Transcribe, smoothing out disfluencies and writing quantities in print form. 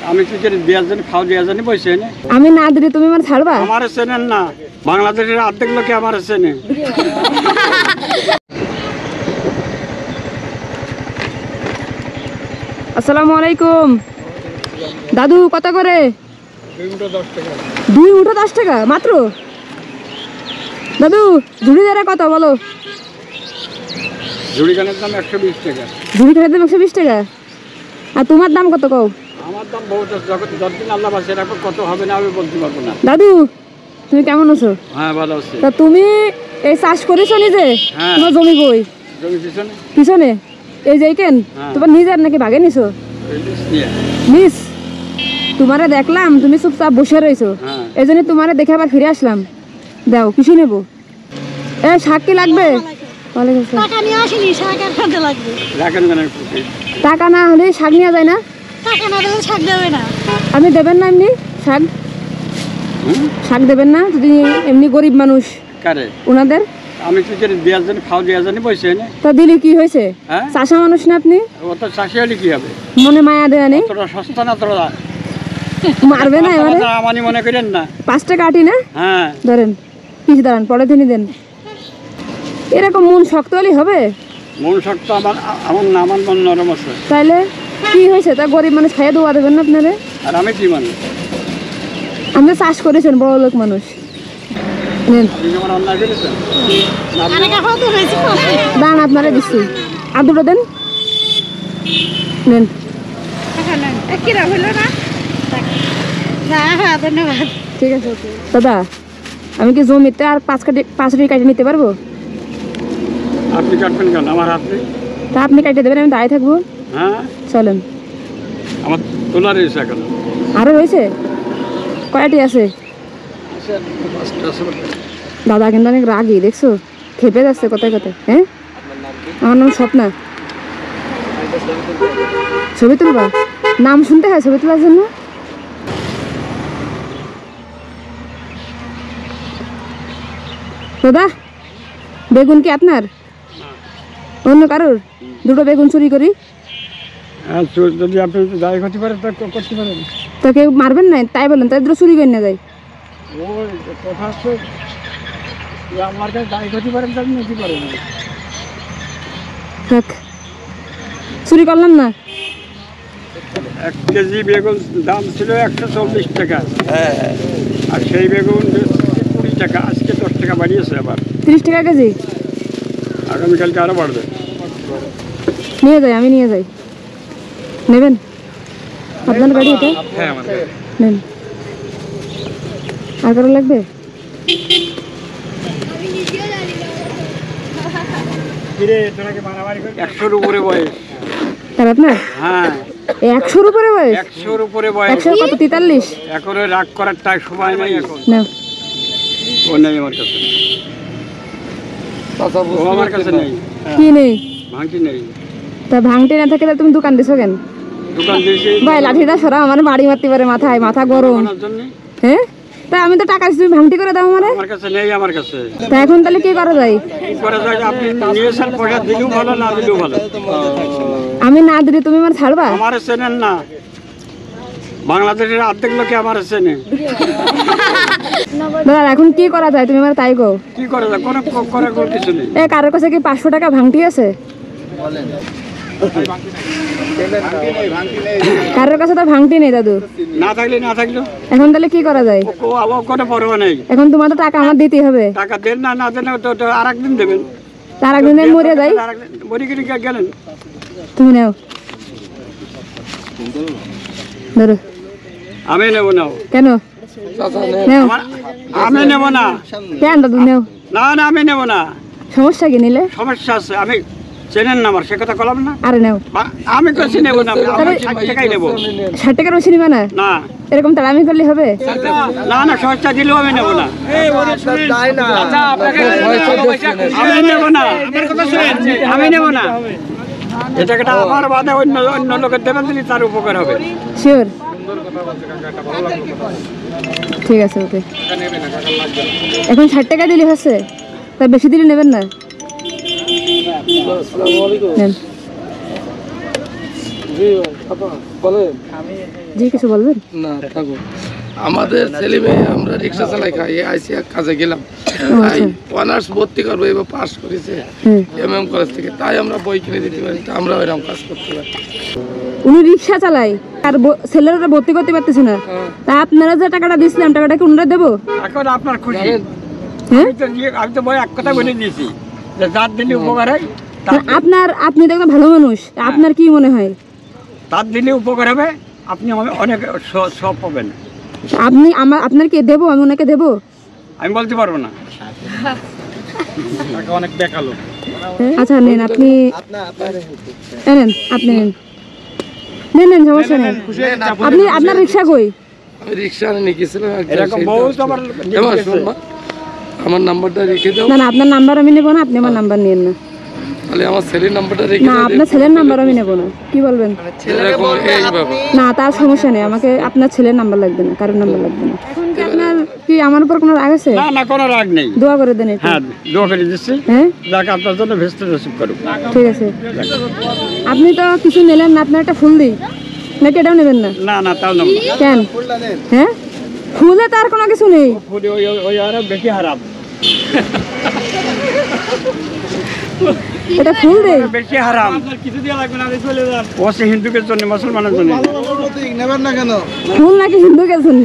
আমি কি করে দেওয়ার জন্য খাওয়া দেওয়ার জন্য বসে না আমি না দিলে তুমি আমার ছাড়বা? আমার চেনেন না, বাংলাদেশের অর্ধেক লোকে আমার চেনে। আসসালামু আলাইকুম দাদু, কত করে? 2 মুঠো 10 টাকা। 2 মুঠো 10 টাকা মাত্র? দাদু ঝুড়ি ধরা কত বলো? ঝুড়ি কানের দাম 120 টাকা। ঝুড়ি খানের দাম 120 টাকা। আর তোমার দাম কত কও? আমার দাম বহুত আছে, যতদিন আল্লাহ বাঁচিয়ে রাখো কত হবে না আমি বলতে পারবো না। দাদু তুমি কেমন আছো? হ্যাঁ ভালো আছি। তা তুমি এই চাষ করেছো নিজে? হ্যাঁ। তোমার জমি কই? জমি পিছনে পিছনে এই যে কেন হ্যাঁ। তোমার নিজের নাকি ভাগে নিছো? নিয়ে। মিস তোমারে দেখলাম তুমি চুপচাপ বসে রয়েছো, হ্যাঁ। এই জন্য তোমারে দেখে আবার ফিরে আসলাম। দাও কিছু নেবো? এ শাক কি লাগবে? ওয়ালাইকুম আসসালাম। টাকা নিয়ে আসিনি, শাক আর খেতে লাগবে। রাখেন কেন একটু? টাকা না হলে শাক নেওয়া যায় না? টাকা না দিলে শাক দেবে না। আপনি দেবেন না এমনি শাক? শাক দেবেন না যদি এমনি গরিব মানুষ কারে ওনাদের? আমি কি করে দেওয়ার জন্য খাওয়া দেওয়ার জন্য বসে না। তা দিলে কি হয়েছে? হ্যাঁ? চাষা মানুষ না আপনি? ও তো চাষি হলে কি হবে? মনে মায়া দেয়া নেই? তোরা সস্তা না, তোরা মারবে না এবারে? আমানি মনে করেন না। 5 টাকা আটি না? হ্যাঁ ধরেন কিছু দাঁড়ান, পরে তিনি দেন। এরকম মন শক্ত হলেই হবে? মন শক্ত আমার না, আমার মন নরম আছে। তাইলে কি হয়েছে? তা গরিব মানুষ খাইয়ে দেওয়া দেবেন না আপনারে? আর আমি কি মানুষ? আপনি চাষ করেছেন, বড় লোক মানুষ। নেন আপনি যেমন অন্যায় করেছেন টাকা কত হয়েছে? দান আপনারা দিচ্ছি, আর দুটো দেন। নেন। টাকা নেন। কিরা হইলো না? হ্যাঁ ধন্যবাদ। ঠিক আছে দাদা, আমি কি জমিতে আর 5 কাটি কাটে নিতে পারবো? আপনি কাটবেন কেন? আমার হাত নেই। তা আপনি কাটে দেবেন, আমি দাঁড়িয়ে থাকবো। হ্যাঁ, চলেন। আমার তোলা রয়েছে এখন। আরো রয়েছে? কয়টি আছে? দাদা কিন্তু অনেক রাগি, দেখছো খেপে যাচ্ছে কোথায় কোথায়। হ্যাঁ, আমার নাম স্বপ্না। ছবি তুলবা? নাম শুনতে হয় ছবি তোলার জন্য? দাদা বেগুন কি আপনার? অন্য কারোর? দুটো বেগুন চুরি করি। হ্যাঁ, যদি আপনি দায় করতে পারেন তা করতে পারেন। তো কেউ মারবেন না তাই বলেন, তাই দুটো চুরি করে নিয়ে যায়। ওই কথা হচ্ছে আমার কাছে দায় করতে পারেন তা নিতে পারেন। থাক, চুরি করলাম না। 1 কেজি বেগুন দাম ছিল 140 টাকা। আর সেই বেগুন 20 টাকা, আজকে 10 টাকা বাড়িয়েছে আবার। 30 টাকা কেজি? আগামীকালকে আরো বাড়বে। নিয়ে যাই, আমি নিয়ে যাই। নেবেন? আপনার গাড়ি এটা? হ্যাঁ আমার কাছে। নেন। আর কারো লাগবে? কিরে তোরাকে মারামারি করে 100-র উপরে বয়স। তার আপনার? হ্যাঁ 100-র উপরে বয়স? 100-র উপরে বয়স। 100 কত? 43? এখন রাগ করার টাই সময় নাই এখন। না ও নেই আমার কাছে। ও আমার কাছে নেই। কি নেই? ভাঙটি নেই। তা ভাঙতে না থাকে তুমি দোকান দিছো কেন? দোকান দিয়েছি ভাই লাঠিটা সরা, আমার বাড়ি মারতে পারে মাথায়, মাথা গরম। আমার জন্য। হ্যাঁ, তা আমি তো টাকা দিচ্ছি, তুমি ভাঙটি করে দাও আমারে। আমার কাছে নেই, আমার কাছে। তা এখন তাহলে কি করা যায়? কি করা যায়? আপনি নিয়েছেন, পয়সা দিলেও ভালো, না দিলেও ভালো। আমি না দিলে তুমি আমার ছাড়বা? আমার চেনেন না, বাংলাদেশের অর্ধেক লোকে আমার চেনে। দাদা এখন কি করা যায় তুমি আমার তাই কও। কি করা যায়? কোনো কিছু নেই। এ কারোর কাছে কি 500 টাকা ভাঙটি আছে? কারোর কাছে তো ভাঙটি নেই দাদু। না থাকলে না থাকলো, এখন তাহলে কি করা যায়? কোনো পরোয়া নেই। এখন তোমার তো টাকা আমার দিতেই হবে। টাকা দেন না, না দেন তো আর একদিন দেবেন। তার একদিন মরে যাই। মরি গেলে গেলেন। তুমি নাও, ধরো। আমি নেবো না। কেন নেও? আমি নেব না। কেন দাদু নেও? না না, আমি নেব না। সমস্যা কি নিলে? সমস্যা আছে, আমি চেনেন না আমার, সে কথা কলাম না। আরে নেও। আমি কিছু নেবো না, আমি 60 টাকাই নেবো। 60 টাকার বেশি নিবা না? না এরকম তাড়ামি করলে হবে? না না, সমস্যা দিলেও আমি নেবো না। আমি নেবো না, আমি নেবো না। এই টাকাটা আমার বাদে অন্য লোকের দেবেন, দিলে তার উপকার হবে। শিওর? ঠিক আছে, ওকে। এখন 60 টাকা দিলে হচ্ছে, তার বেশি দিলে নেবেন না। নেন। জি কিছু বলবেন? না থাকো, আমাদের ছেলে মেয়ে আমরা রিক্সা চালাই খাই, আইসি কাজে গেলাম, তাই অনার্স ভর্তি করবো, এবার পাস করেছে এমএম কলেজ থেকে, তাই আমরা বই কিনে দিতে পারি, তা আমরা এরকম কাজ করতে পারি। উনি রিক্সা চালায় আর ছেলেরা ভর্তি করতে পারতেছে না, তা আপনারা যে টাকাটা দিয়েছিলাম টাকাটা কি ওনারা দেবো? এখন আপনার খুশি। হ্যাঁ আমি তো বই এক কথা বলে দিয়েছি যে যার দিলে উপকার হয় আপনি তো একটা ভালো মানুষ, আপনার কি মনে হয়? তার দিলে উপকার হবে, আপনি অনেক সব পাবেন। আপনি আপনার কে দেবো? আমি ওনাকে দেবো? আমি বলতে পারবো না। অনেক দেখালো। আচ্ছা নেন, আপনি নেন, আপনি নেন সমস্যা নেই। আপনি আপনার রিক্সা কই? আমি রিক্সা আনে গেছিলাম, এরকম বহুত আমার আমার নাম্বারটা রেখে দাও। না না, আপনার নাম্বার আমি নেবো না, আপনি আমার নাম্বার নিয়েন না। তাহলে আমার ছেলের নাম্বারটা রেখে না, দাও। আপনার ছেলের নাম্বার আমি নেবো না। কি বলবেন? না, তার সমস্যা নেই, আমাকে আপনার ছেলের নাম্বার লাগবে না, কারোর নাম্বার লাগবে না। এখন কি আপনার কি আমার উপর কোনো রাগ আছে? না না, কোনো রাগ নেই। দোয়া করে দেন একটু। হ্যাঁ, দোয়া করে দিচ্ছি। হ্যাঁ যাক, আপনার জন্য ভেস্ট রিসিভ করুক। ঠিক আছে। আপনি তো কিছু নিলেন না, আপনার একটা ফুল দিই নাকি? এটাও নেবেন না? না না, তাও নেব না। কেন? হ্যাঁ, ফুলে তার কোনো কিছু নেই। ফুলে ওই আরো বেশি হারাম। এটা ফুল দেই, বেশি হারাম। কিছু দেওয়া লাগবে না, আমি চলে যান। ও সে হিন্দুদের জন্য, মুসলমানের জন্য। ফুল নাকি হিন্দুকে জন্য?